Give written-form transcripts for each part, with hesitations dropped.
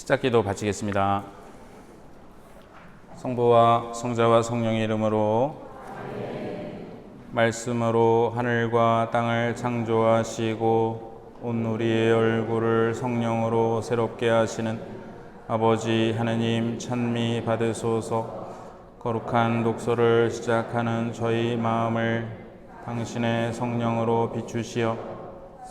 시작기도 바치겠습니다. 성부와 성자와 성령의 이름으로 말씀으로 하늘과 땅을 창조하시고 온 우리의 얼굴을 성령으로 새롭게 하시는 아버지 하느님 찬미 받으소서. 거룩한 독서를 시작하는 저희 마음을 당신의 성령으로 비추시어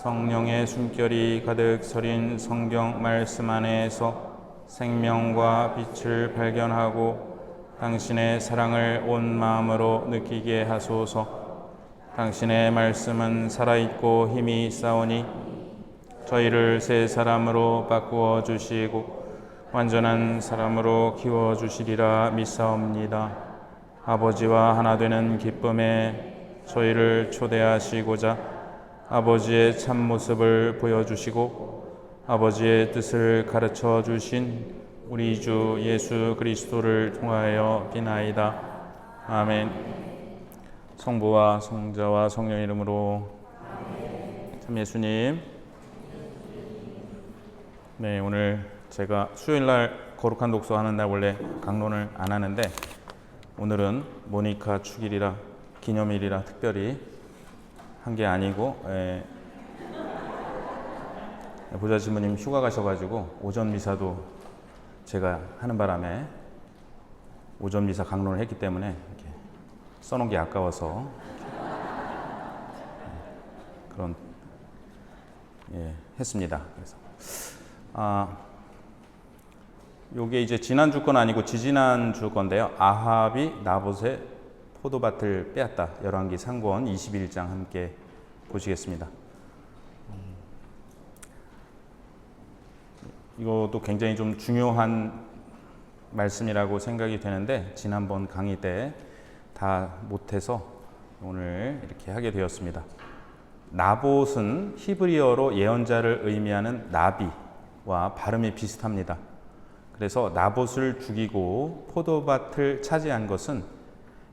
성령의 숨결이 가득 서린 성경 말씀 안에서 생명과 빛을 발견하고 당신의 사랑을 온 마음으로 느끼게 하소서. 당신의 말씀은 살아있고 힘이 있사오니 저희를 새 사람으로 바꾸어 주시고 완전한 사람으로 키워 주시리라 믿사옵니다. 아버지와 하나 되는 기쁨에 저희를 초대하시고자 아버지의 참모습을 보여주시고 아버지의 뜻을 가르쳐 주신 우리 주 예수 그리스도를 통하여 비나이다. 아멘. 성부와 성자와 성령의 이름으로. 참 예수님. 네, 오늘 제가 수요일날 거룩한 독서 하는 날 원래 강론을 안 하는데 오늘은 모니카 축일이라 기념일이라 특별히 한 게 아니고 보좌 지부님 휴가 가셔가지고 오전 미사도 제가 하는 바람에 오전 미사 강론을 했기 때문에 이렇게 써놓은 게 아까워서 그런 했습니다. 그래서 요게 이제 지난주 건 아니고 지지난주 건데요. 아합이 나봇의 포도밭을 빼앗다. 열왕기 상권 21장 함께 보시겠습니다. 이것도 굉장히 좀 중요한 말씀이라고 생각이 되는데 지난번 강의 때 다 못해서 오늘 이렇게 하게 되었습니다. 나봇은 히브리어로 예언자를 의미하는 나비와 발음이 비슷합니다. 그래서 나봇을 죽이고 포도밭을 차지한 것은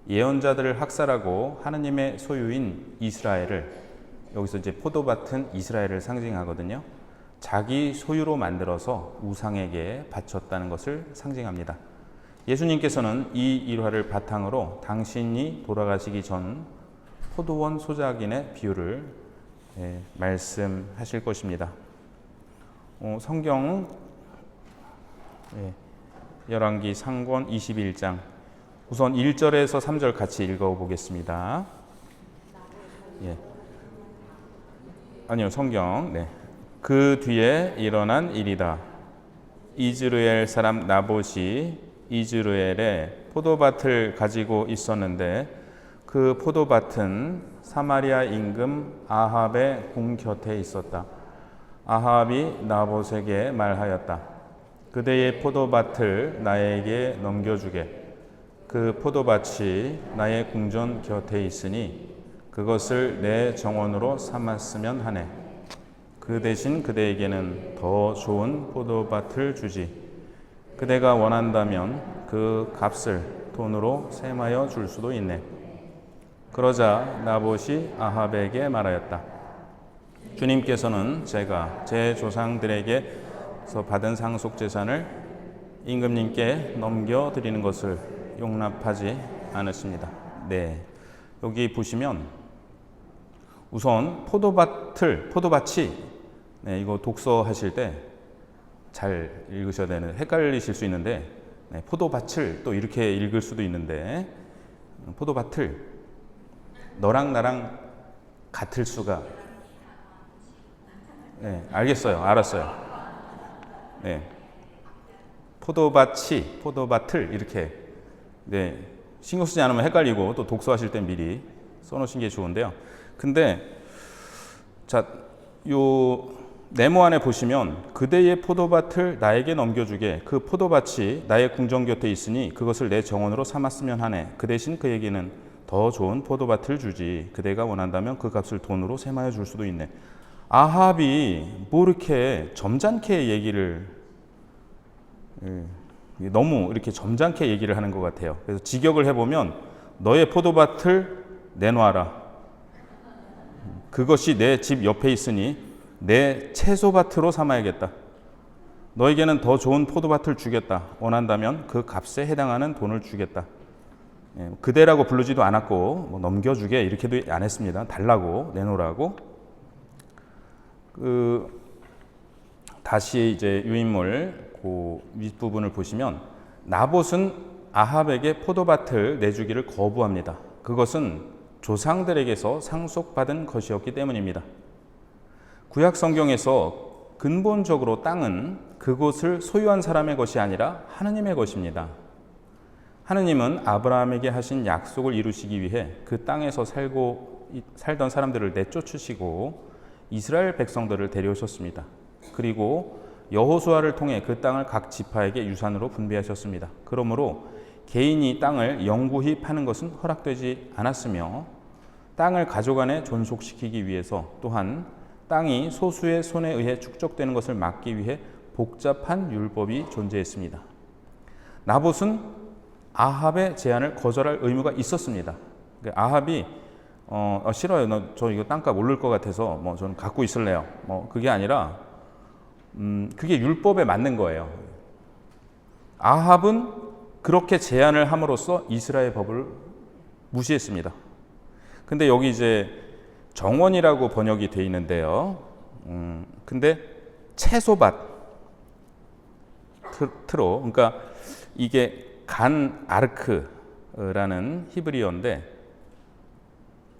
예언자들을 학살하고 하느님의 소유인 이스라엘을, 여기서 이제 포도밭은 이스라엘을 상징하거든요. 자기 소유로 만들어서 우상에게 바쳤다는 것을 상징합니다. 예수님께서는 이 일화를 바탕으로 당신이 돌아가시기 전 포도원 소작인의 비유를 말씀하실 것입니다. 성경 열왕기 상권 21장 우선 1절에서 3절 같이 읽어보겠습니다. 아니요, 성경. 그 뒤에 일어난 일이다. 이즈르엘 사람 나봇이 이즈르엘에 포도밭을 가지고 있었는데 그 포도밭은 사마리아 임금 아합의 궁 곁에 있었다. 아합이 나봇에게 말하였다. 그대의 포도밭을 나에게 넘겨주게. 그 포도밭이 나의 궁전 곁에 있으니 그것을 내 정원으로 삼았으면 하네. 그 대신 그대에게는 더 좋은 포도밭을 주지. 그대가 원한다면 그 값을 돈으로 셈하여 줄 수도 있네. 그러자 나봇이 아합에게 말하였다. 주님께서는 제가 제 조상들에게서 받은 상속 재산을 임금님께 넘겨드리는 것을 용납하지 않으십니다. 여기 보시면 우선 포도밭이 이거 독서하실 때 잘 읽으셔야 되는, 헷갈리실 수 있는데 포도밭을 또 이렇게 읽을 수도 있는데 포도밭을 너랑 나랑 같을 수가 알았어요. 포도밭을 이렇게 신경 쓰지 않으면 헷갈리고 또 독서하실 땐 미리 써놓으신 게 좋은데요. 근데 요 네모 안에 보시면 그대의 포도밭을 나에게 넘겨주게. 그 포도밭이 나의 궁전 곁에 있으니 그것을 내 정원으로 삼았으면 하네. 그 대신 그에게는 더 좋은 포도밭을 주지. 그대가 원한다면 그 값을 돈으로 셈하여 줄 수도 있네. 아합이 뭐 이렇게 점잖게 얘기를 너무 이렇게 점잖게 얘기를 하는 것 같아요. 그래서 직역을 해보면 너의 포도밭을 내놔라. 그것이 내 집 옆에 있으니 내 채소밭으로 삼아야겠다. 너에게는 더 좋은 포도밭을 주겠다. 원한다면 그 값에 해당하는 돈을 주겠다. 그대라고 부르지도 않았고 뭐 넘겨주게 이렇게도 안 했습니다. 달라고 내놓으라고. 다시 이제 유인물 그 윗부분을 보시면 나봇은 아합에게 포도밭을 내주기를 거부합니다. 그것은 조상들에게서 상속받은 것이었기 때문입니다. 구약 성경에서 근본적으로 땅은 그곳을 소유한 사람의 것이 아니라 하느님의 것입니다. 하느님은 아브라함에게 하신 약속을 이루시기 위해 그 땅에서 살던 사람들을 내쫓으시고 이스라엘 백성들을 데려오셨습니다. 그리고 여호수아를 통해 그 땅을 각 지파에게 유산으로 분배하셨습니다. 그러므로 개인이 땅을 영구히 파는 것은 허락되지 않았으며 땅을 가족 안에 존속시키기 위해서 또한 땅이 소수의 손에 의해 축적되는 것을 막기 위해 복잡한 율법이 존재했습니다. 나봇은 아합의 제안을 거절할 의무가 있었습니다. 아합이 싫어요. 저 이거 땅값 오를 것 같아서 뭐 저는 갖고 있을래요. 뭐 그게 아니라 그게 율법에 맞는 거예요. 아합은 그렇게 제안을 함으로써 이스라엘 법을 무시했습니다. 근데 여기 이제 정원이라고 번역이 되어 있는데요. 근데 채소밭 트로, 그러니까 이게 간 아르크라는 히브리어인데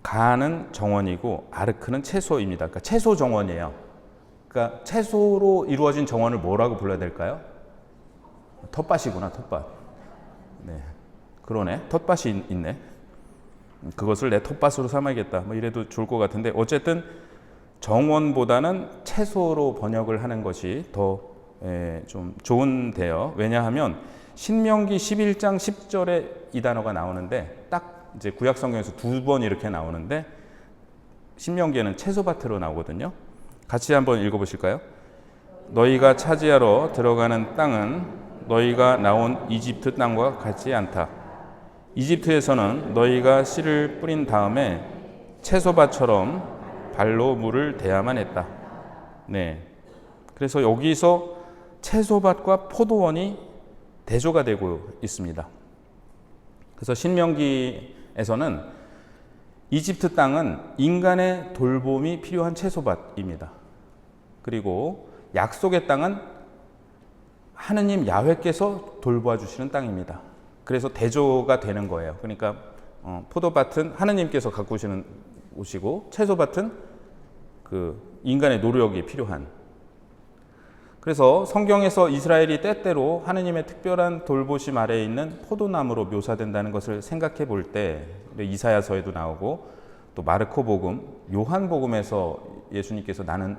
간은 정원이고 아르크는 채소입니다. 그러니까 채소 정원이에요. 그러니까 채소로 이루어진 정원을 뭐라고 불러야 될까요? 텃밭이구나, 텃밭. 네, 그러네. 텃밭이 있네. 그것을 내 텃밭으로 삼아야겠다. 뭐 이래도 좋을 것 같은데 어쨌든 정원보다는 채소로 번역을 하는 것이 더 좀 좋은데요. 왜냐하면 신명기 11장 10절에 이 단어가 나오는데 딱 이제 구약 성경에서 2번 이렇게 나오는데 신명기에는 채소밭으로 나오거든요. 같이 한번 읽어보실까요? 너희가 차지하러 들어가는 땅은 너희가 나온 이집트 땅과 같지 않다. 이집트에서는 너희가 씨를 뿌린 다음에 채소밭처럼 발로 물을 대야만 했다. 네. 그래서 여기서 채소밭과 포도원이 대조가 되고 있습니다. 그래서 신명기에서는 이집트 땅은 인간의 돌봄이 필요한 채소밭입니다. 그리고 약속의 땅은 하느님 야훼께서 돌보아 주시는 땅입니다. 그래서 대조가 되는 거예요. 그러니까 포도밭은 하느님께서 갖고 오시고 채소밭은 그 인간의 노력이 필요한. 그래서 성경에서 이스라엘이 때때로 하느님의 특별한 돌보심 아래에 있는 포도나무로 묘사된다는 것을 생각해 볼 때 이사야서에도 나오고 또 마르코복음, 요한복음에서 예수님께서 나는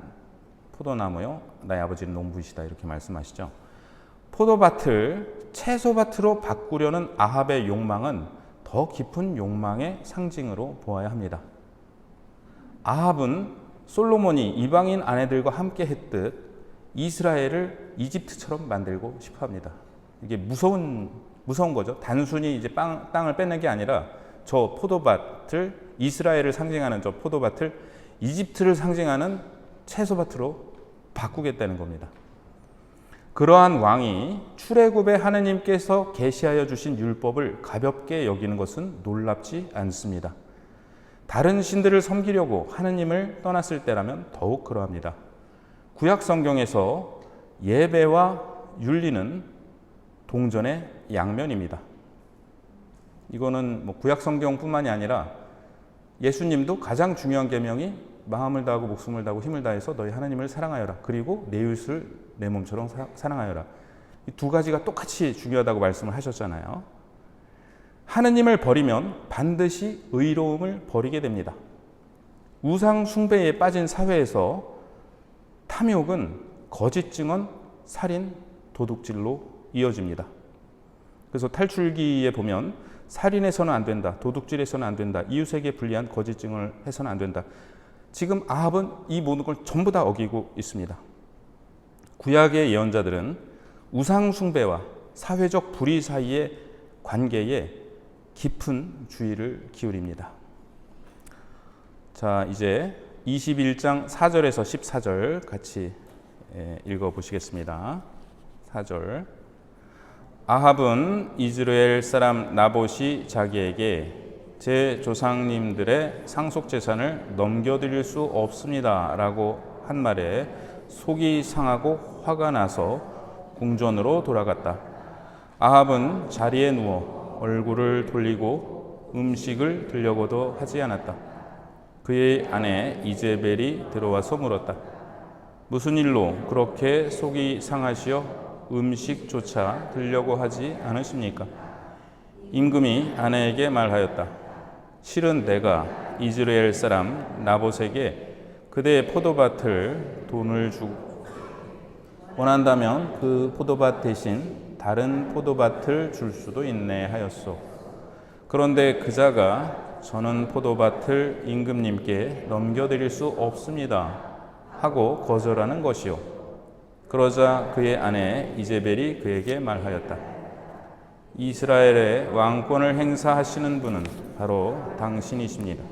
포도나무요 나의 아버지는 농부이시다 이렇게 말씀하시죠. 포도밭을 채소밭으로 바꾸려는 아합의 욕망은 더 깊은 욕망의 상징으로 보아야 합니다. 아합은 솔로몬이 이방인 아내들과 함께 했듯 이스라엘을 이집트처럼 만들고 싶어 합니다. 이게 무서운 거죠. 단순히 이제 땅을 뺏는 게 아니라 저 포도밭을 이스라엘을 상징하는 저 포도밭을 이집트를 상징하는 채소밭으로 바꾸겠다는 겁니다. 그러한 왕이 출애굽에 하느님께서 계시하여 주신 율법을 가볍게 여기는 것은 놀랍지 않습니다. 다른 신들을 섬기려고 하느님을 떠났을 때라면 더욱 그러합니다. 구약 성경에서 예배와 윤리는 동전의 양면입니다. 이거는 뭐 구약 성경뿐만이 아니라 예수님도 가장 중요한 계명이 마음을 다하고 목숨을 다하고 힘을 다해서 너희 하나님을 사랑하여라. 그리고 내 이웃을 내 몸처럼 사랑하여라. 이 두 가지가 똑같이 중요하다고 말씀을 하셨잖아요. 하느님을 버리면 반드시 의로움을 버리게 됩니다. 우상 숭배에 빠진 사회에서 탐욕은 거짓 증언, 살인, 도둑질로 이어집니다. 그래서 탈출기에 보면 살인해서는 안 된다, 도둑질해서는 안 된다, 이웃에게 불리한 거짓 증언을 해서는 안 된다. 지금 아합은 이 모든 걸 전부 다 어기고 있습니다. 구약의 예언자들은 우상 숭배와 사회적 불의 사이의 관계에 깊은 주의를 기울입니다. 자, 이제 21장 4절에서 14절 같이 읽어 보시겠습니다. 4절. 아합은 이스라엘 사람 나봇이 자기에게 제 조상님들의 상속 재산을 넘겨드릴 수 없습니다 라고 한 말에 속이 상하고 화가 나서 궁전으로 돌아갔다. 아합은 자리에 누워 얼굴을 돌리고 음식을 들려고도 하지 않았다. 그의 아내 이제벨이 들어와서 물었다. 무슨 일로 그렇게 속이 상하시어 음식조차 들려고 하지 않으십니까? 임금이 아내에게 말하였다. 실은 내가 이스라엘 사람 나봇에게 그대의 포도밭을 돈을 주고 원한다면 그 포도밭 대신 다른 포도밭을 줄 수도 있네 하였소. 그런데 그자가 저는 포도밭을 임금님께 넘겨드릴 수 없습니다 하고 거절하는 것이요. 그러자 그의 아내 이제벨이 그에게 말하였다. 이스라엘의 왕권을 행사하시는 분은 바로 당신이십니다.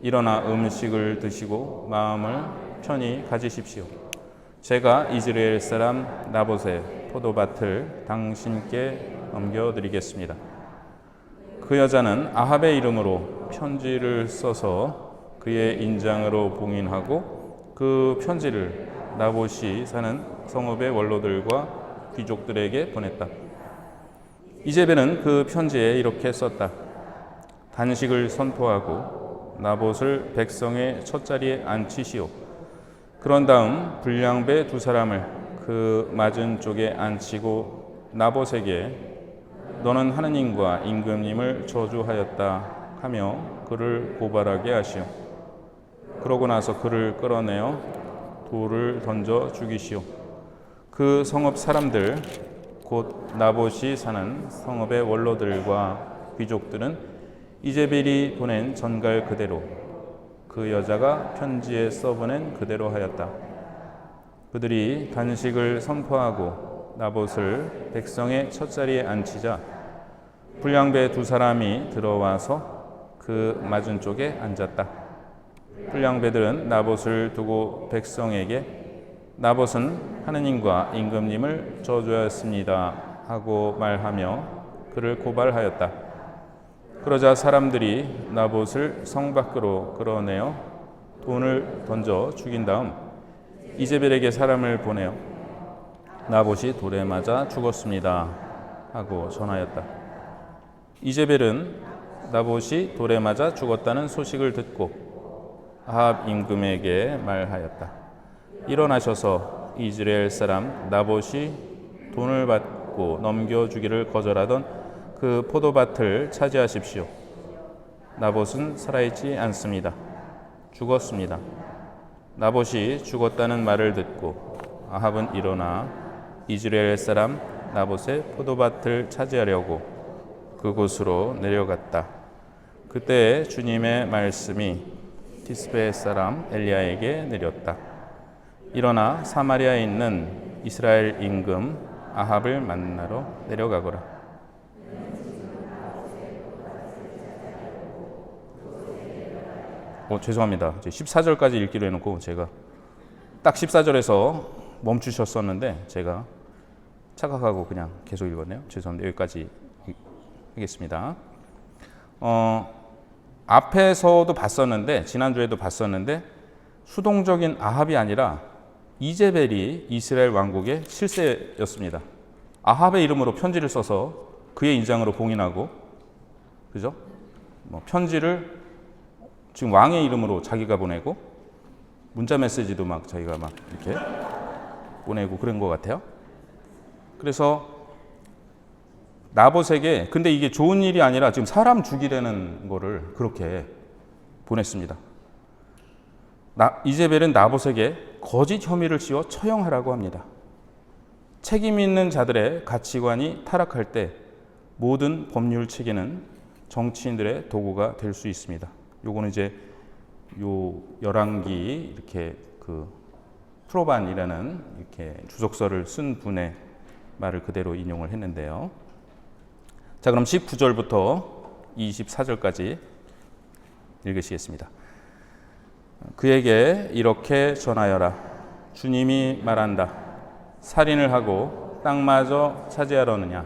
일어나 음식을 드시고 마음을 편히 가지십시오. 제가 이스라엘 사람 나봇의 포도밭을 당신께 넘겨드리겠습니다. 그 여자는 아합의 이름으로 편지를 써서 그의 인장으로 봉인하고 그 편지를 나봇이 사는 성읍의 원로들과 귀족들에게 보냈다. 이제벨은 그 편지에 이렇게 썼다. 단식을 선포하고 나봇을 백성의 첫자리에 앉히시오. 그런 다음 불량배 2사람을 그 맞은 쪽에 앉히고 나봇에게 너는 하느님과 임금님을 저주하였다 하며 그를 고발하게 하시오. 그러고 나서 그를 끌어내어 돌을 던져 죽이시오. 그 성읍 사람들 곧 나봇이 사는 성읍의 원로들과 귀족들은 이제벨이 보낸 전갈 그대로 그 여자가 편지에 써보낸 그대로 하였다. 그들이 단식을 선포하고 나봇을 백성의 첫자리에 앉히자 불량배 2사람이 들어와서 그 맞은 쪽에 앉았다. 불량배들은 나봇을 두고 백성에게 나봇은 하느님과 임금님을 저주하였습니다 하고 말하며 그를 고발하였다. 그러자 사람들이 나봇을 성 밖으로 끌어내어 돈을 던져 죽인 다음 이제벨에게 사람을 보내어 나봇이 돌에 맞아 죽었습니다 하고 전하였다. 이제벨은 나봇이 돌에 맞아 죽었다는 소식을 듣고 아합 임금에게 말하였다. 일어나셔서 이스라엘 사람 나봇이 돈을 받고 넘겨주기를 거절하던 그 포도밭을 차지하십시오. 나봇은 살아있지 않습니다. 죽었습니다. 나봇이 죽었다는 말을 듣고 아합은 일어나 이스라엘 사람 나봇의 포도밭을 차지하려고 그곳으로 내려갔다. 그때 주님의 말씀이 디스베 사람 엘리야에게 내렸다. 일어나 사마리아에 있는 이스라엘 임금 아합을 만나러 내려가거라. 죄송합니다. 14절까지 읽기로 해놓고 제가 딱 14절에서 멈추셨었는데 제가 착각하고 그냥 계속 읽었네요. 죄송합니다. 여기까지 하겠습니다. 앞에서도 봤었는데 지난주에도 봤었는데 수동적인 아합이 아니라 이제벨이 이스라엘 왕국의 실세였습니다. 아합의 이름으로 편지를 써서 그의 인장으로 봉인하고, 그죠? 편지를 지금 왕의 이름으로 자기가 보내고 문자 메시지도 막 자기가 막 이렇게 보내고 그런 것 같아요. 그래서 나봇에게 근데 이게 좋은 일이 아니라 지금 사람 죽이려는 거를 그렇게 보냈습니다. 이제벨은 나봇에게 거짓 혐의를 지어 처형하라고 합니다. 책임 있는 자들의 가치관이 타락할 때 모든 법률 체계는 정치인들의 도구가 될 수 있습니다. 요거는 이제 요 열왕기 이렇게 그 프로반이라는 이렇게 주석서를 쓴 분의 말을 그대로 인용을 했는데요. 자, 그럼 19절부터 24절까지 읽으시겠습니다. 그에게 이렇게 전하여라. 주님이 말한다. 살인을 하고 땅마저 차지하려느냐.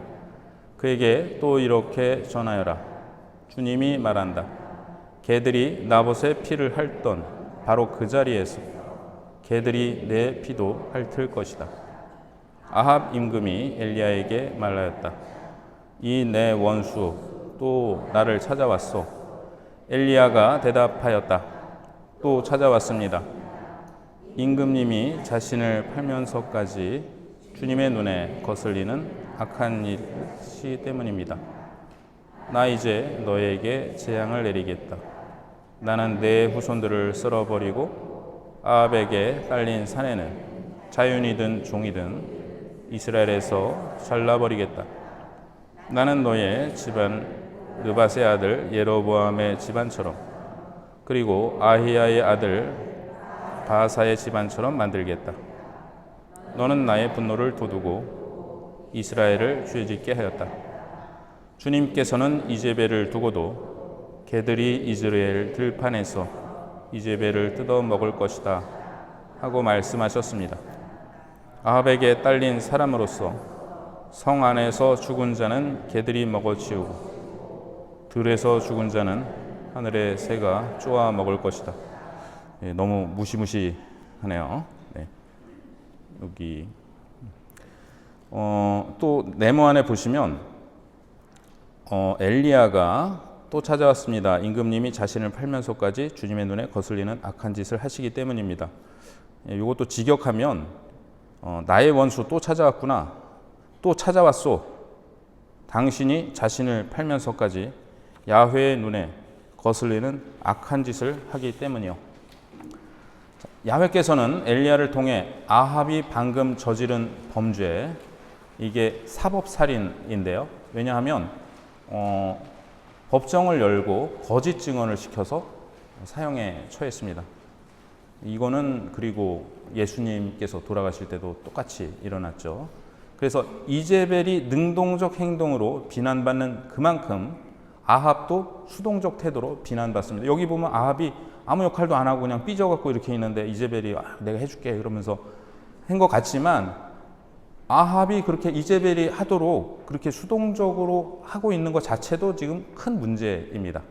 그에게 또 이렇게 전하여라. 주님이 말한다. 개들이 나봇의 피를 핥던 바로 그 자리에서 개들이 내 피도 핥을 것이다. 아합 임금이 엘리야에게 말하였다. 이 내 원수 또 나를 찾아왔소. 엘리야가 대답하였다. 또 찾아왔습니다. 임금님이 자신을 팔면서까지 주님의 눈에 거슬리는 악한 일이 때문입니다. 나 이제 너에게 재앙을 내리겠다. 나는 내 후손들을 쓸어버리고 아합에게 딸린 사내는 자윤이든 종이든 이스라엘에서 잘라버리겠다. 나는 너의 집안 느밧의 아들 예로보암의 집안처럼 그리고 아히야의 아들 바하사의 집안처럼 만들겠다. 너는 나의 분노를 돋우고 이스라엘을 죄짓게 하였다. 주님께서는 이제벨을 두고도 개들이 이스라엘 들판에서 이제벨을 뜯어 먹을 것이다 하고 말씀하셨습니다. 아합에게 딸린 사람으로서 성 안에서 죽은 자는 개들이 먹어치우고 들에서 죽은 자는 하늘의 새가 쪼아 먹을 것이다. 예, 너무 무시무시하네요. 네. 여기 또 네모 안에 보시면 엘리야가 또 찾아왔습니다. 임금님이 자신을 팔면서까지 주님의 눈에 거슬리는 악한 짓을 하시기 때문입니다. 이것도 직역하면 나의 원수 또 찾아왔구나. 또 찾아왔소. 당신이 자신을 팔면서까지 야훼의 눈에 거슬리는 악한 짓을 하기 때문이요. 야훼께서는 엘리야를 통해 아합이 방금 저지른 범죄, 이게 사법살인인데요. 왜냐하면 법정을 열고 거짓 증언을 시켜서 사형에 처했습니다. 이거는 그리고 예수님께서 돌아가실 때도 똑같이 일어났죠. 그래서 이제벨이 능동적 행동으로 비난받는 그만큼 아합도 수동적 태도로 비난받습니다. 여기 보면 아합이 아무 역할도 안 하고 그냥 삐져갖고 이렇게 있는데 이제벨이 내가 해줄게 그러면서 한 것 같지만 아합이 그렇게 이제벨이 하도록 그렇게 수동적으로 하고 있는 것 자체도 지금 큰 문제입니다.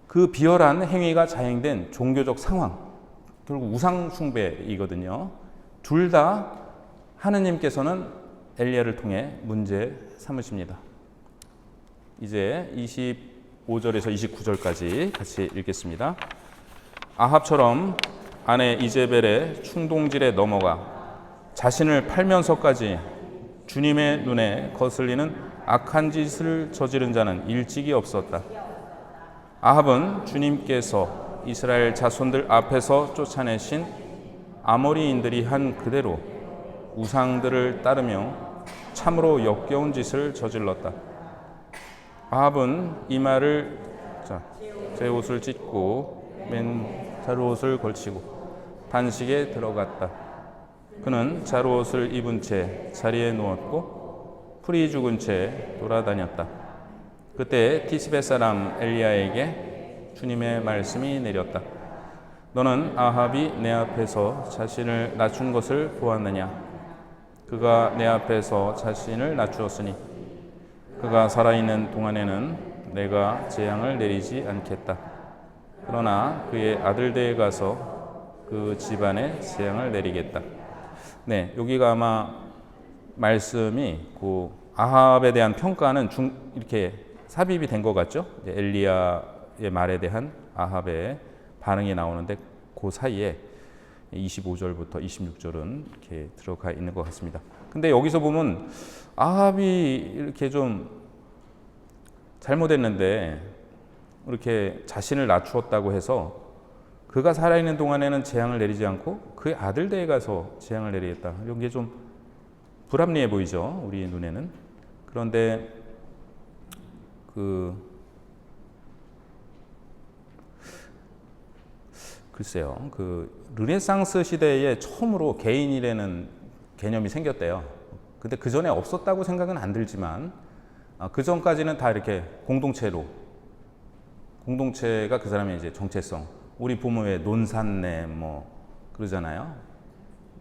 그 비열한 행위가 자행된 종교적 상황, 결국 우상 숭배이거든요. 둘 다 하느님께서는 엘리야를 통해 문제 삼으십니다. 이제 25절에서 29절까지 같이 읽겠습니다. 아합처럼 아내 이제벨의 충동질에 넘어가 자신을 팔면서까지 주님의 눈에 거슬리는 악한 짓을 저지른 자는 일찍이 없었다. 아합은 주님께서 이스라엘 자손들 앞에서 쫓아내신 아모리인들이 한 그대로 우상들을 따르며 참으로 역겨운 짓을 저질렀다. 아합은 이마를 제 옷을 찢고 맨 자루옷을 걸치고 반식에 들어갔다. 그는 자루옷을 입은 채 자리에 누웠고 풀이 죽은 채 돌아다녔다. 그때 티스베 사람 엘리야에게 주님의 말씀이 내렸다. 너는 아합이 내 앞에서 자신을 낮춘 것을 보았느냐? 그가 내 앞에서 자신을 낮추었으니 그가 살아있는 동안에는 내가 재앙을 내리지 않겠다. 그러나 그의 아들들에 가서 그 집안에 재앙을 내리겠다. 네, 여기가 아마 말씀이 그 아합에 대한 평가는 이렇게 삽입이 된 것 같죠? 엘리야의 말에 대한 아합의 반응이 나오는데 그 사이에 25절부터 26절은 이렇게 들어가 있는 것 같습니다. 근데 여기서 보면 아합이 이렇게 좀 잘못했는데 이렇게 자신을 낮추었다고 해서 그가 살아있는 동안에는 재앙을 내리지 않고 그의 아들들에 가서 재앙을 내리겠다. 이런 게 좀 불합리해 보이죠, 우리 눈에는. 그런데 글쎄요, 르네상스 시대에 처음으로 개인이라는 개념이 생겼대요. 근데 그 전에 없었다고 생각은 안 들지만 그 전까지는 다 이렇게 공동체가 그 사람의 이제 정체성. 우리 보면 왜 논산내 뭐 그러잖아요.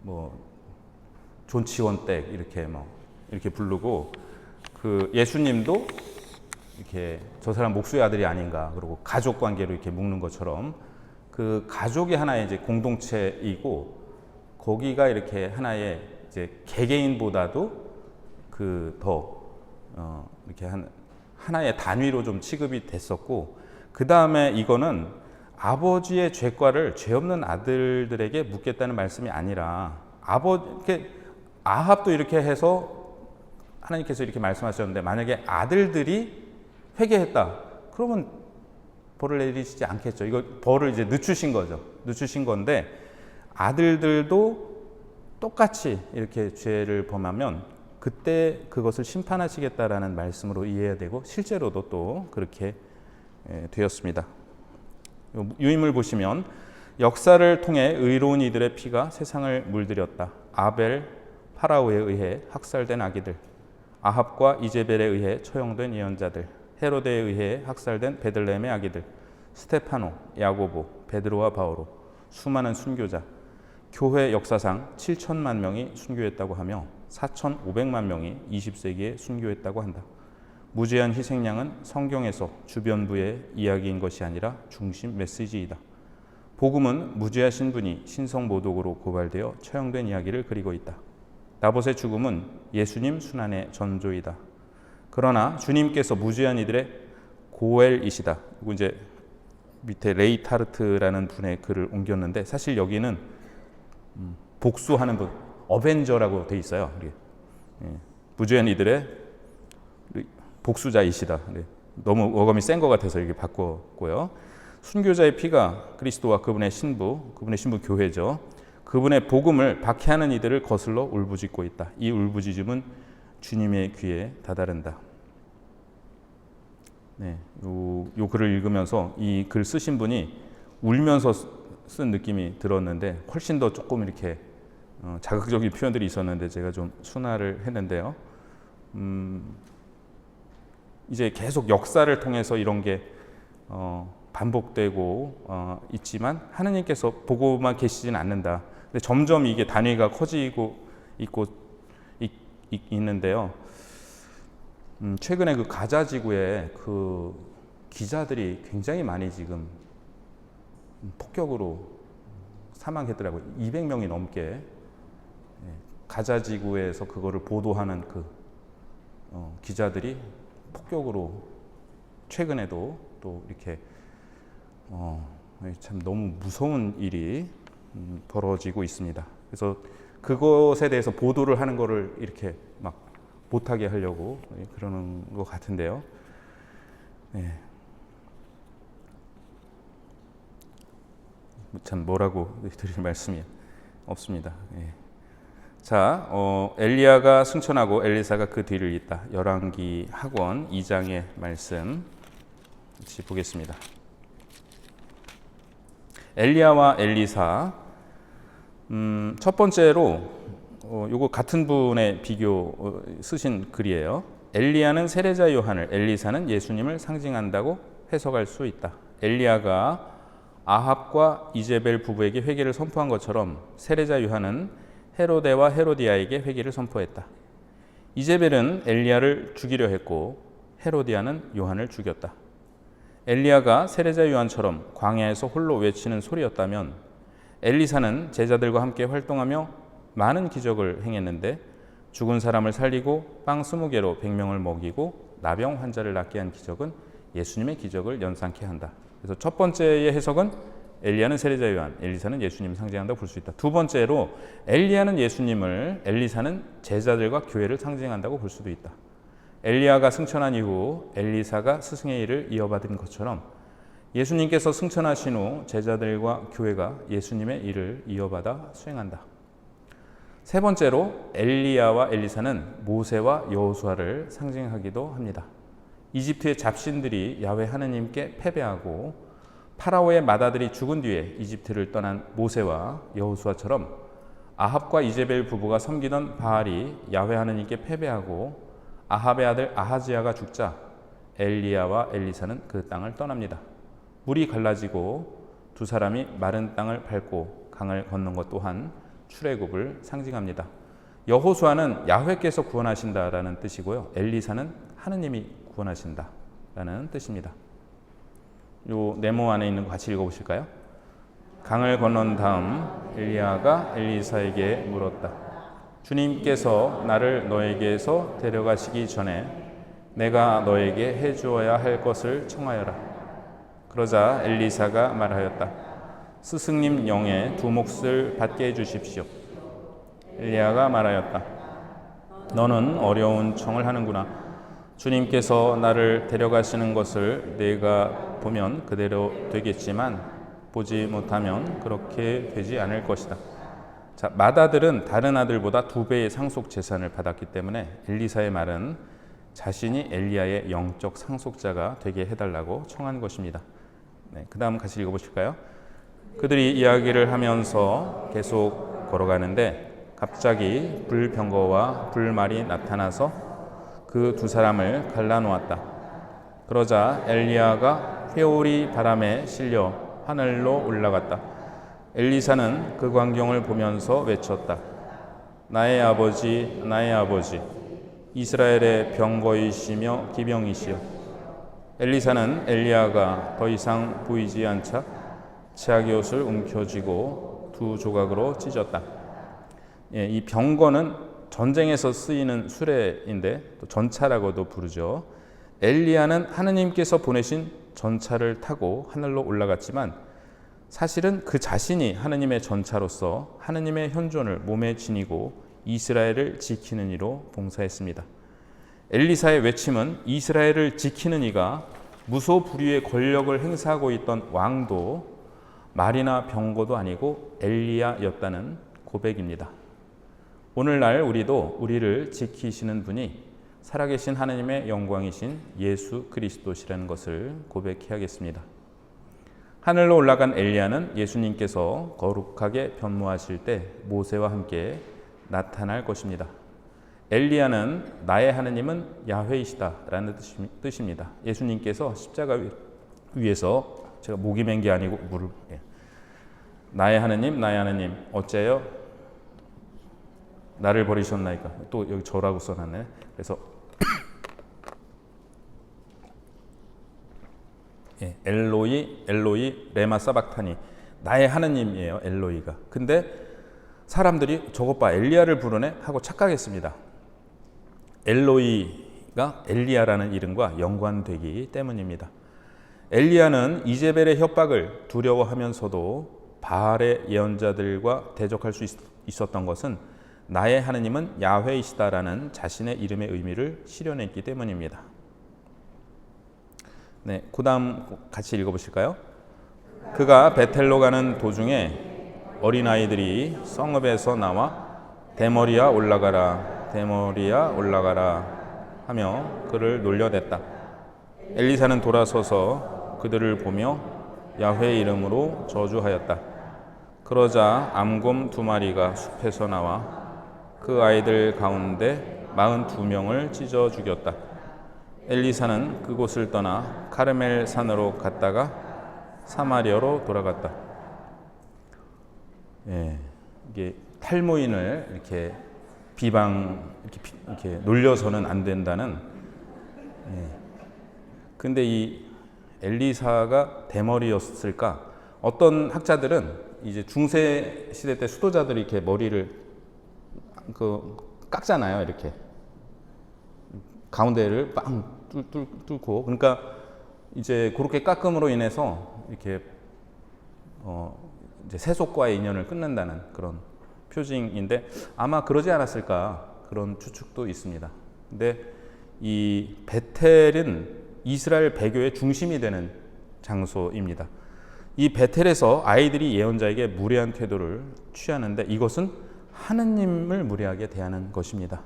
뭐 존치원댁 이렇게 이렇게 부르고 그 예수님도 이렇게 저 사람 목수의 아들이 아닌가 그리고 가족 관계로 이렇게 묶는 것처럼 그 가족이 하나의 이제 공동체이고 거기가 이렇게 하나의 이제 개개인보다도 그 더 이렇게 하나의 단위로 좀 취급이 됐었고 그 다음에 이거는 아버지의 죄과를 죄 없는 아들들에게 묻겠다는 말씀이 아니라 이렇게 아합도 이렇게 해서 하나님께서 이렇게 말씀하셨는데 만약에 아들들이 회개했다 그러면 벌을 내리시지 않겠죠. 이거 벌을 이제 늦추신 거죠. 늦추신 건데 아들들도 똑같이 이렇게 죄를 범하면 그때 그것을 심판하시겠다라는 말씀으로 이해해야 되고 실제로도 또 그렇게 되었습니다. 유임을 보시면 역사를 통해 의로운 이들의 피가 세상을 물들였다. 아벨, 파라오에 의해 학살된 아기들, 아합과 이제벨에 의해 처형된 예언자들, 헤로데에 의해 학살된 베들레헴의 아기들, 스테파노, 야고보, 베드로와 바오로, 수많은 순교자, 교회 역사상 7천만 명이 순교했다고 하며 4,500만 명이 20세기에 순교했다고 한다. 무제한 희생양은 성경에서 주변부의 이야기인 것이 아니라 중심 메시지이다. 복음은 무죄하신 분이 신성모독으로 고발되어 처형된 이야기를 그리고 있다. 나봇의 죽음은 예수님 순환의 전조이다. 그러나 주님께서 무죄한 이들의 고엘이시다. 그리고 이제 밑에 레이 타르트라는 분의 글을 옮겼는데 사실 여기는 복수하는 분, 어벤저라고 돼 있어요. 무죄한 이들의 복수자이시다. 너무 어감이 센 것 같아서 이렇게 바꿨고요. 순교자의 피가 그리스도와 그분의 신부 교회죠. 그분의 복음을 박해하는 이들을 거슬러 울부짖고 있다. 이 울부짖음은 주님의 귀에 다다른다. 네, 요 글을 읽으면서 이 글 쓰신 분이 울면서 쓴 느낌이 들었는데 훨씬 더 조금 이렇게 자극적인 표현들이 있었는데 제가 좀 순화를 했는데요. 이제 계속 역사를 통해서 이런 게 반복되고 있지만 하느님께서 보고만 계시지는 않는다. 근데 점점 이게 단위가 커지고 있는데요. 최근에 그 가자 지구에 그 기자들이 굉장히 많이 지금 폭격으로 사망했더라고요. 200명이 넘게 가자 지구에서 그거를 보도하는 그 기자들이 폭격으로 최근에도 또 이렇게 참 너무 무서운 일이 벌어지고 있습니다. 그래서 그것에 대해서 보도를 하는 거를 이렇게 막 못하게 하려고 그러는 것 같은데요. 네. 참 뭐라고 드릴 말씀이 없습니다. 네. 자, 엘리야가 승천하고 엘리사가 그 뒤를 잇다. 열왕기 학원 2장의 말씀 같이 보겠습니다. 엘리야와 엘리사, 첫 번째로 요거 같은 분의 비교 쓰신 글이에요. 엘리야는 세례자 요한을, 엘리사는 예수님을 상징한다고 해석할 수 있다. 엘리야가 아합과 이제벨 부부에게 회개를 선포한 것처럼 세례자 요한은 헤로데와 헤로디아에게 회개를 선포했다. 이제벨은 엘리야를 죽이려 했고 헤로디아는 요한을 죽였다. 엘리야가 세례자 요한처럼 광야에서 홀로 외치는 소리였다면 엘리사는 제자들과 함께 활동하며 많은 기적을 행했는데 죽은 사람을 살리고 빵 20개로 100명을 먹이고 나병 환자를 낫게 한 기적은 예수님의 기적을 연상케 한다. 그래서 첫 번째의 해석은 엘리야는 세례자 요한, 엘리사는 예수님을 상징한다고 볼 수 있다. 두 번째로 엘리야는 예수님을, 엘리사는 제자들과 교회를 상징한다고 볼 수도 있다. 엘리야가 승천한 이후 엘리사가 스승의 일을 이어받은 것처럼 예수님께서 승천하신 후 제자들과 교회가 예수님의 일을 이어받아 수행한다. 세 번째로 엘리야와 엘리사는 모세와 여호수아를 상징하기도 합니다. 이집트의 잡신들이 야훼 하느님께 패배하고 파라오의 맏아들이 죽은 뒤에 이집트를 떠난 모세와 여호수아처럼 아합과 이제벨 부부가 섬기던 바알이 야훼 하느님께 패배하고 아합의 아들 아하지야가 죽자 엘리야와 엘리사는 그 땅을 떠납니다. 물이 갈라지고 두 사람이 마른 땅을 밟고 강을 건넌 것 또한 출애굽을 상징합니다. 여호수아는 야훼께서 구원하신다라는 뜻이고요. 엘리사는 하느님이 구원하신다라는 뜻입니다. 요 네모 안에 있는 거 같이 읽어보실까요? 강을 건넌 다음 엘리야가 엘리사에게 물었다. 주님께서 나를 너에게서 데려가시기 전에 내가 너에게 해주어야 할 것을 청하여라. 그러자 엘리사가 말하였다. 스승님 영의 두 몫을 받게 해주십시오. 엘리야가 말하였다. 너는 어려운 청을 하는구나. 주님께서 나를 데려가시는 것을 내가 보면 그대로 되겠지만 보지 못하면 그렇게 되지 않을 것이다. 자, 맏아들은 다른 아들보다 2배의 상속 재산을 받았기 때문에 엘리사의 말은 자신이 엘리야의 영적 상속자가 되게 해달라고 청한 것입니다. 네, 그 다음 같이 읽어보실까요? 그들이 이야기를 하면서 계속 걸어가는데 갑자기 불병거와 불말이 나타나서 그 두 사람을 갈라놓았다. 그러자 엘리야가 회오리 바람에 실려 하늘로 올라갔다. 엘리사는 그 광경을 보면서 외쳤다. 나의 아버지, 나의 아버지, 이스라엘의 병거이시며 기병이시여. 엘리사는 엘리야가 더 이상 보이지 않자 치아기 옷을 움켜쥐고 2 조각으로 찢었다. 이 병거는 전쟁에서 쓰이는 수레인데 또 전차라고도 부르죠. 엘리야는 하느님께서 보내신 전차를 타고 하늘로 올라갔지만 사실은 그 자신이 하느님의 전차로서 하느님의 현존을 몸에 지니고 이스라엘을 지키는 이로 봉사했습니다. 엘리사의 외침은 이스라엘을 지키는 이가 무소불위의 권력을 행사하고 있던 왕도 말이나 병거도 아니고 엘리야였다는 고백입니다. 오늘날 우리도 우리를 지키시는 분이 살아계신 하느님의 영광이신 예수 그리스도시라는 것을 고백해야겠습니다. 하늘로 올라간 엘리야는 예수님께서 거룩하게 변모하실 때 모세와 함께 나타날 것입니다. 엘리야는 나의 하느님은 야훼이시다라는 뜻입니다. 예수님께서 십자가 위에서 제가 목이 맨 게 아니고 나의 하느님 어째요 나를 버리셨나이까. 또 여기 저라고 써놨네. 그래서 엘로이 엘로이 레마 사박타니, 나의 하느님이에요. 엘로이가. 근데 사람들이 저것 봐 엘리야를 부르네 하고 착각했습니다. 엘로이가 엘리야라는 이름과 연관되기 때문입니다. 엘리야는 이제벨의 협박을 두려워하면서도 바알의 예언자들과 대적할 수 있었던 것은 나의 하느님은 야훼이시다라는 자신의 이름의 의미를 실현했기 때문입니다. 네, 그 다음 같이 읽어보실까요? 그가 베텔로 가는 도중에 어린아이들이 성읍에서 나와 대머리야 올라가라, 대머리야 올라가라 하며 그를 놀려댔다. 엘리사는 돌아서서 그들을 보며 야훼의 이름으로 저주하였다. 그러자 암곰 2마리가 숲에서 나와 그 아이들 가운데 42명을 찢어 죽였다. 엘리사는 그곳을 떠나 카르멜 산으로 갔다가 사마리아로 돌아갔다. 이게 탈모인을 이렇게 이렇게 놀려서는 안 된다는. 근데 이 엘리사가 대머리였을까? 어떤 학자들은 이제 중세 시대 때 수도자들이 이렇게 머리를 깎잖아요. 이렇게 가운데를 빵 뚫고. 그러니까 이제 그렇게 깎음으로 인해서 이렇게 이제 세속과의 인연을 끊는다는 그런 표징인데 아마 그러지 않았을까 그런 추측도 있습니다. 근데 이 베텔은 이스라엘 배교의 중심이 되는 장소입니다. 이 베텔에서 아이들이 예언자에게 무례한 태도를 취하는데 이것은 하느님을 무례하게 대하는 것입니다.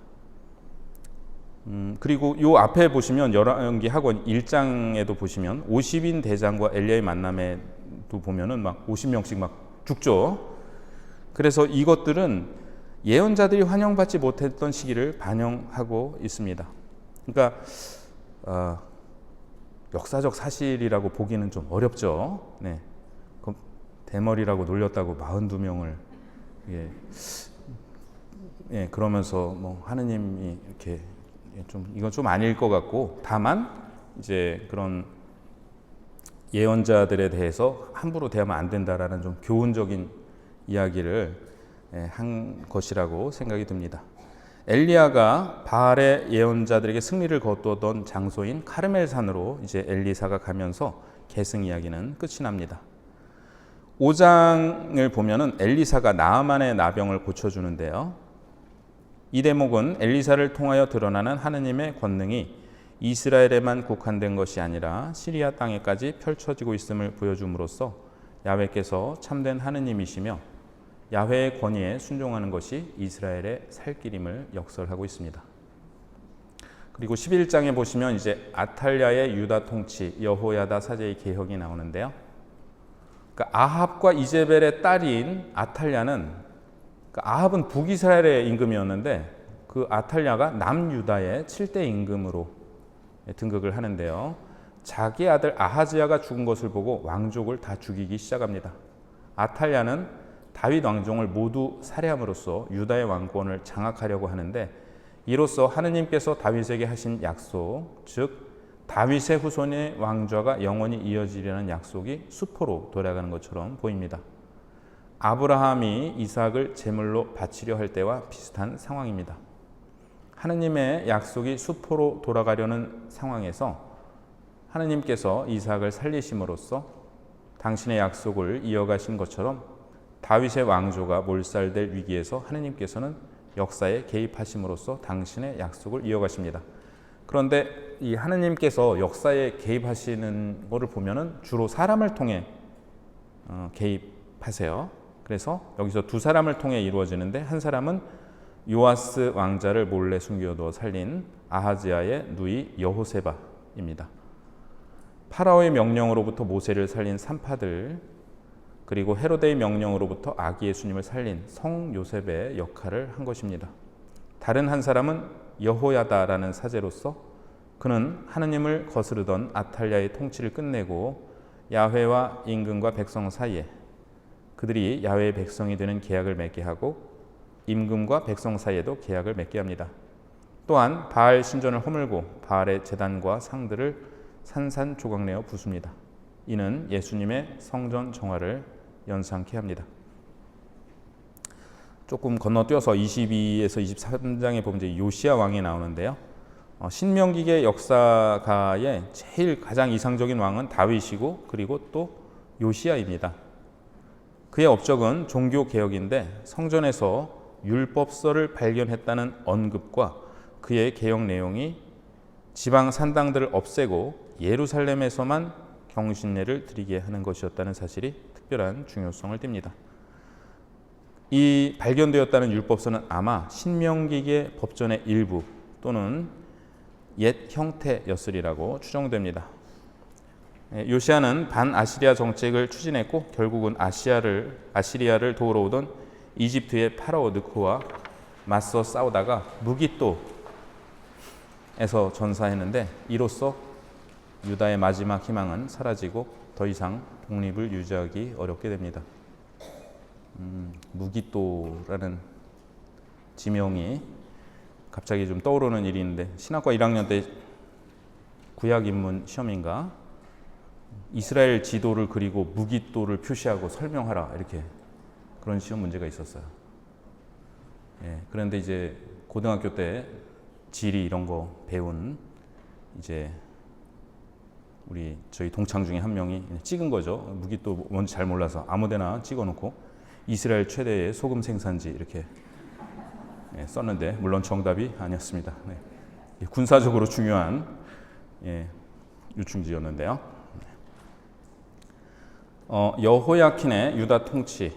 그리고 요 앞에 보시면 열왕기 하권 1장에도 보시면 50인 대장과 엘리야의 만남에도 보면은 막 50명씩 막 죽죠. 그래서 이것들은 예언자들이 환영받지 못했던 시기를 반영하고 있습니다. 그러니까 역사적 사실이라고 보기는 좀 어렵죠. 네. 대머리라고 놀렸다고 42명을 예, 그러면서 뭐 하느님이 이렇게 좀 이건 좀 아닐 것 같고, 다만 이제 그런 예언자들에 대해서 함부로 대하면 안 된다라는 좀 교훈적인 이야기를 한 것이라고 생각이 듭니다. 엘리야가 바알의 예언자들에게 승리를 거두었던 장소인 카르멜 산으로 이제 엘리사가 가면서 계승 이야기는 끝이 납니다. 5장을 보면은 엘리사가 나아만의 나병을 고쳐주는데요. 이 대목은 엘리사를 통하여 드러나는 하느님의 권능이 이스라엘에만 국한된 것이 아니라 시리아 땅에까지 펼쳐지고 있음을 보여줌으로써 야훼께서 참된 하느님이시며 야훼의 권위에 순종하는 것이 이스라엘의 살 길임을 역설하고 있습니다. 그리고 11장에 보시면 이제 아탈랴의 유다 통치 여호야다 사제의 개혁이 나오는데요. 그러니까 아합과 이제벨의 딸인 아탈랴는, 아합은 북이스라엘의 임금이었는데 그 아탈랴가 남유다의 7대 임금으로 등극을 하는데요. 자기 아들 아하즈야가 죽은 것을 보고 왕족을 다 죽이기 시작합니다. 아탈랴는 다윗 왕종을 모두 살해함으로써 유다의 왕권을 장악하려고 하는데, 이로써 하느님께서 다윗에게 하신 약속, 즉 다윗의 후손의 왕좌가 영원히 이어지려는 약속이 수포로 돌아가는 것처럼 보입니다. 아브라함이 이삭을 제물로 바치려 할 때와 비슷한 상황입니다. 하느님의 약속이 수포로 돌아가려는 상황에서 하느님께서 이삭을 살리심으로써 당신의 약속을 이어가신 것처럼 다윗의 왕조가 몰살될 위기에서 하느님께서는 역사에 개입하심으로써 당신의 약속을 이어가십니다. 그런데 이 하느님께서 역사에 개입하시는 것을 보면은 주로 사람을 통해 개입하세요. 그래서 여기서 두 사람을 통해 이루어지는데, 한 사람은 요아스 왕자를 몰래 숨겨두어 살린 아하즈야의 누이 여호세바입니다. 파라오의 명령으로부터 모세를 살린 산파들, 그리고 헤로데의 명령으로부터 아기 예수님을 살린 성 요셉의 역할을 한 것입니다. 다른 한 사람은 여호야다라는 사제로서 그는 하느님을 거스르던 아탈랴의 통치를 끝내고 야훼와 임금과 백성 사이에 그들이 야훼의 백성이 되는 계약을 맺게 하고 임금과 백성 사이에도 계약을 맺게 합니다. 또한 바알 신전을 허물고 바알의 제단과 상들을 산산조각내어 부숩니다. 이는 예수님의 성전 정화를 연상케 합니다. 조금 건너뛰어서 22에서 23장에 보면 이제 요시야 왕이 나오는데요. 신명기의 역사가의 제일 가장 이상적인 왕은 다윗이고, 그리고 또 요시야입니다. 그의 업적은 종교 개혁인데 성전에서 율법서를 발견했다는 언급과 그의 개혁 내용이 지방 산당들을 없애고 예루살렘에서만 경신례를 드리게 하는 것이었다는 사실이 특별한 중요성을 띱니다. 이 발견되었다는 율법서는 아마 신명기의 법전의 일부 또는 옛 형태였으리라고 추정됩니다. 요시야는 반아시리아 정책을 추진했고 결국은 아시리아를 도우러 오던 이집트의 파라오 느코와 맞서 싸우다가 무기또에서 전사했는데, 이로써 유다의 마지막 희망은 사라지고 더 이상 독립을 유지하기 어렵게 됩니다. 무기또라는 지명이 갑자기 좀 떠오르는 일이 있는데, 신학과 1학년 때 구약 인문 시험인가 이스라엘 지도를 그리고 무기또를 표시하고 설명하라, 이렇게 그런 시험 문제가 있었어요. 그런데 이제 고등학교 때 지리 이런 거 배운 이제 저희 동창 중에 한 명이 찍은 거죠. 무기또 뭔지 잘 몰라서 아무데나 찍어놓고 이스라엘 최대의 소금 생산지 이렇게 썼는데, 물론 정답이 아니었습니다. 군사적으로 중요한 유충지였는데요. 여호야킨의 유다 통치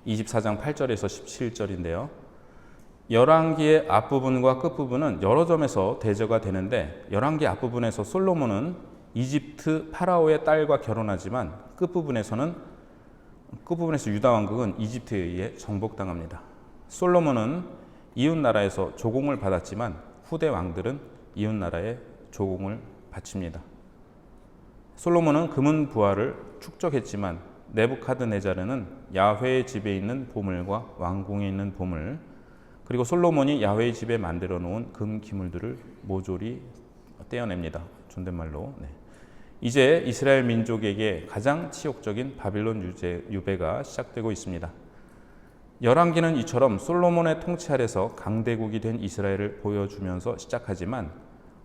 24장 8절에서 17절인데요. 열왕기의 앞부분과 끝부분은 여러 점에서 대조가 되는데, 열왕기 앞부분에서 솔로몬은 이집트 파라오의 딸과 결혼하지만 끝부분에서 유다 왕국은 이집트에 의해 정복당합니다. 솔로몬은 이웃 나라에서 조공을 받았지만 후대 왕들은 이웃 나라에 조공을 바칩니다. 솔로몬은 금은 부하를 축적했지만 네부카드네자르는 야훼의 집에 있는 보물과 왕궁에 있는 보물, 그리고 솔로몬이 야훼의 집에 만들어 놓은 금 기물들을 모조리 떼어냅니다. 존댓말로. 네. 이제 이스라엘 민족에게 가장 치욕적인 바빌론 유배가 시작되고 있습니다. 열왕기는 이처럼 솔로몬의 통치 아래서 강대국이 된 이스라엘을 보여주면서 시작하지만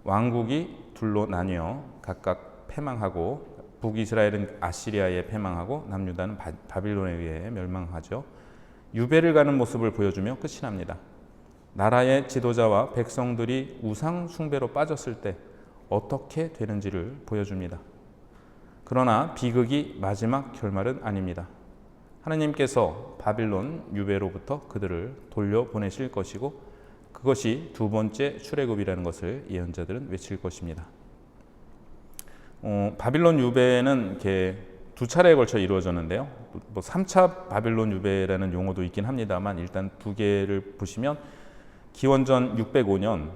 왕국이 둘로 나뉘어 각각 패망하고 북이스라엘은 아시리아에 패망하고 남유다는 바빌론에 의해 멸망하죠. 유배를 가는 모습을 보여주며 끝이 납니다. 나라의 지도자와 백성들이 우상 숭배로 빠졌을 때 어떻게 되는지를 보여줍니다. 그러나 비극이 마지막 결말은 아닙니다. 하나님께서 바빌론 유배로부터 그들을 돌려보내실 것이고 그것이 두 번째 출애굽이라는 것을 예언자들은 외칠 것입니다. 바빌론 유배는 이렇게 두 차례에 걸쳐 이루어졌는데요. 3차 바빌론 유배라는 용어도 있긴 합니다만 일단 두 개를 보시면 기원전 605년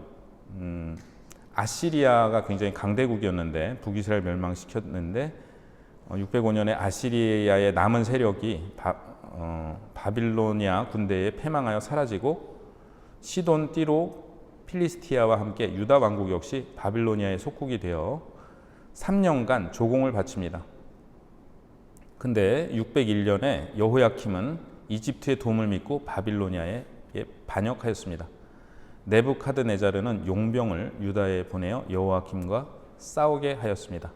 아시리아가 굉장히 강대국이었는데 북이스라엘 멸망시켰는데 605년에 아시리아의 남은 세력이 바빌로니아 군대에 패망하여 사라지고 시돈, 띠로, 필리스티아와 함께 유다 왕국 역시 바빌로니아의 속국이 되어 3년간 조공을 바칩니다. 근데 601년에 여호야킴은 이집트의 도움을 믿고 바빌로니아에 반역하였습니다. 네부카드네자르는 용병을 유다에 보내어 여호야킴과 싸우게 하였습니다.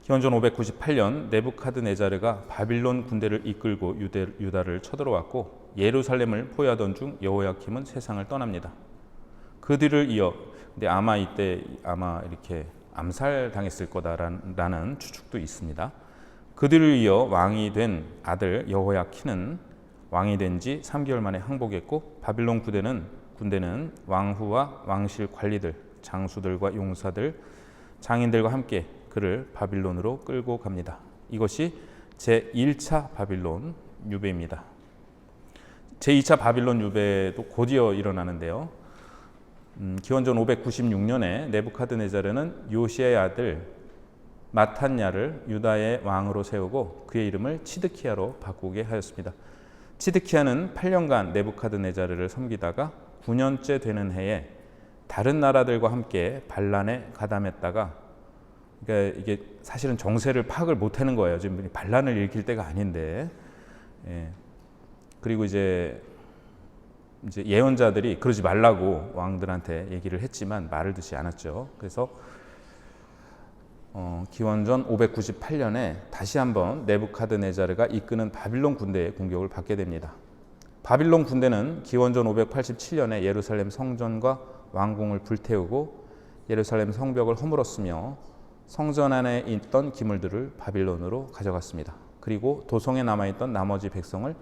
기원전 598년 네부카드네자르가 바빌론 군대를 이끌고 유다를 쳐들어왔고 예루살렘을 포위하던 중 여호야킴은 세상을 떠납니다. 그 뒤를 이어 근데 이때 이렇게 암살당했을 거다라는 추측도 있습니다. 그 뒤를 이어 왕이 된 아들 여호야킨은 왕이 된 지 3개월 만에 항복했고 바빌론 군대는 왕후와 왕실 관리들, 장수들과 용사들, 장인들과 함께 그를 바빌론으로 끌고 갑니다. 이것이 제1차 바빌론 유배입니다. 제2차 바빌론 유배도 곧이어 일어나는데요. 기원전 596년에 네부카드네자르는 요시아의 아들 마탄야를 유다의 왕으로 세우고 그의 이름을 치드키야로 바꾸게 하였습니다. 치드키야는 8년간 네부카드네자르를 섬기다가 9년째 되는 해에 다른 나라들과 함께 반란에 가담했다가 그러니까 이게 사실은 정세를 파악을 못하는 거예요. 지금 반란을 일으킬 때가 아닌데. 그리고 이제 예언자들이 그러지 말라고 왕들한테 얘기를 했지만 말을 듣지 않았죠. 그래서 기원전 598년에 다시 한번 네부카드네자르가 이끄는 바빌론 군대의 공격을 받게 됩니다. 바빌론 군대는 기원전 587년에 예루살렘 성전과 왕궁을 불태우고 예루살렘 성벽을 허물었으며 성전 안에 있던 기물들을 바빌론으로 가져갔습니다. 그리고 도성에 남아있던 나머지 백성을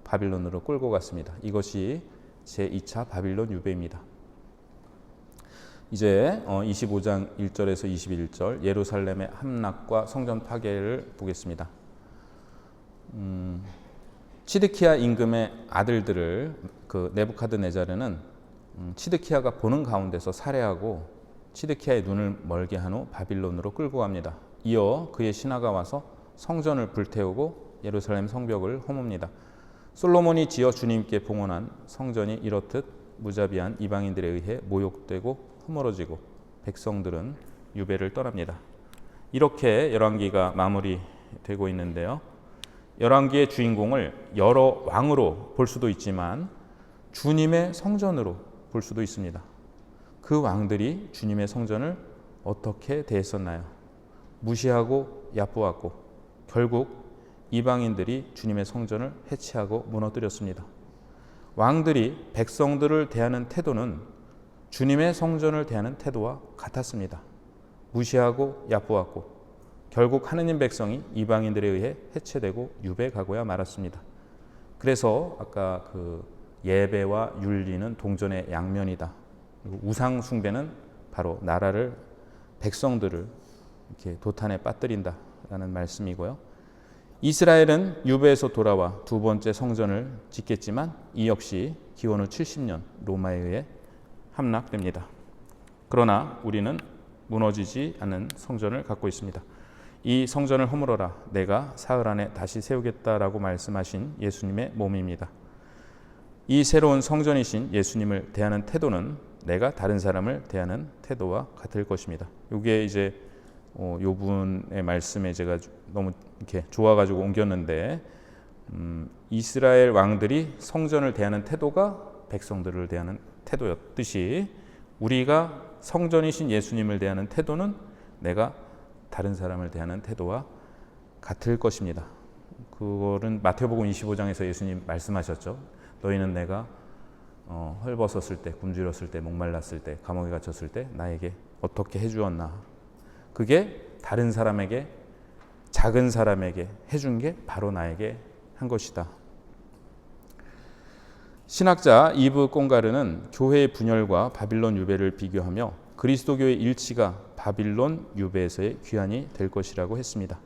바빌론으로 끌고 갔습니다. 이것이 제2차 바빌론 유배입니다. 이제 25장 1절에서 21절 예루살렘의 함락과 성전 파괴를 보겠습니다. 치드키야 임금의 아들들을 그 네부카드네자르는 치드키야가 보는 가운데서 살해하고 치드키야의 눈을 멀게 한 후 바빌론으로 끌고 갑니다. 이어 그의 신하가 와서 성전을 불태우고 예루살렘 성벽을 허뭅니다. 솔로몬이 지어 주님께 봉헌한 성전이 이렇듯 무자비한 이방인들에 의해 모욕되고 허물어지고 백성들은 유배를 떠납니다. 이렇게 열왕기가 마무리되고 있는데요. 열왕기의 주인공을 여러 왕으로 볼 수도 있지만 주님의 성전으로 볼 수도 있습니다. 그 왕들이 주님의 성전을 어떻게 대했었나요? 무시하고 얕보았고 결국 이방인들이 주님의 성전을 해치하고 무너뜨렸습니다. 왕들이 백성들을 대하는 태도는 주님의 성전을 대하는 태도와 같았습니다. 무시하고 얕보았고 결국 하느님 백성이 이방인들에 의해 해체되고 유배가고야 말았습니다. 그래서 아까 그 예배와 윤리는 동전의 양면이다. 그리고 우상 숭배는 바로 나라를 백성들을 이렇게 도탄에 빠뜨린다라는 말씀이고요. 이스라엘은 유배에서 돌아와 두 번째 성전을 짓겠지만 이 역시 기원 후 70년 로마에 의해 함락됩니다. 그러나 우리는 무너지지 않는 성전을 갖고 있습니다. 이 성전을 허물어라 내가 사흘 안에 다시 세우겠다라고 말씀하신 예수님의 몸입니다. 이 새로운 성전이신 예수님을 대하는 태도는 내가 다른 사람을 대하는 태도와 같을 것입니다. 이게 이제 요분의 말씀에 제가 너무 이렇게 좋아가지고 옮겼는데, 이스라엘 왕들이 성전을 대하는 태도가 백성들을 대하는 태도였듯이 우리가 성전이신 예수님을 대하는 태도는 내가 다른 사람을 대하는 태도와 같을 것입니다. 그거는 마태복음 25장에서 예수님 말씀하셨죠. 너희는 내가 헐벗었을 때, 굶주렸을 때, 목말랐을 때, 감옥에 갇혔을 때 나에게 어떻게 해주었나. 그게 다른 사람에게, 작은 사람에게 해준 게 바로 나에게 한 것이다. 신학자 이브 꽁가르는 교회의 분열과 바빌론 유배를 비교하며 그리스도교의 일치가 바빌론 유배에서의 귀환이 될 것이라고 했습니다.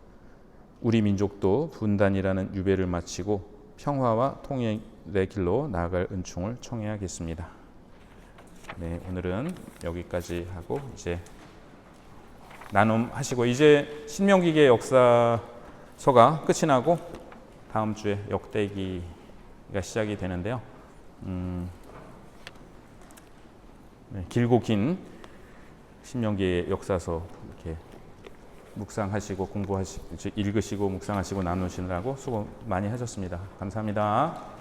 우리 민족도 분단이라는 유배를 마치고 평화와 통일의 길로 나아갈 은총을 청해야겠습니다. 네, 오늘은 여기까지 하고 이제 나눔하시고, 이제 신명기의 역사서가 끝이 나고 다음 주에 역대기가 시작이 되는데요. 네, 길고 긴 신명기의 역사서 이렇게 묵상하시고 공부하시고 읽으시고 묵상하시고 나누시느라고 수고 많이 하셨습니다. 감사합니다.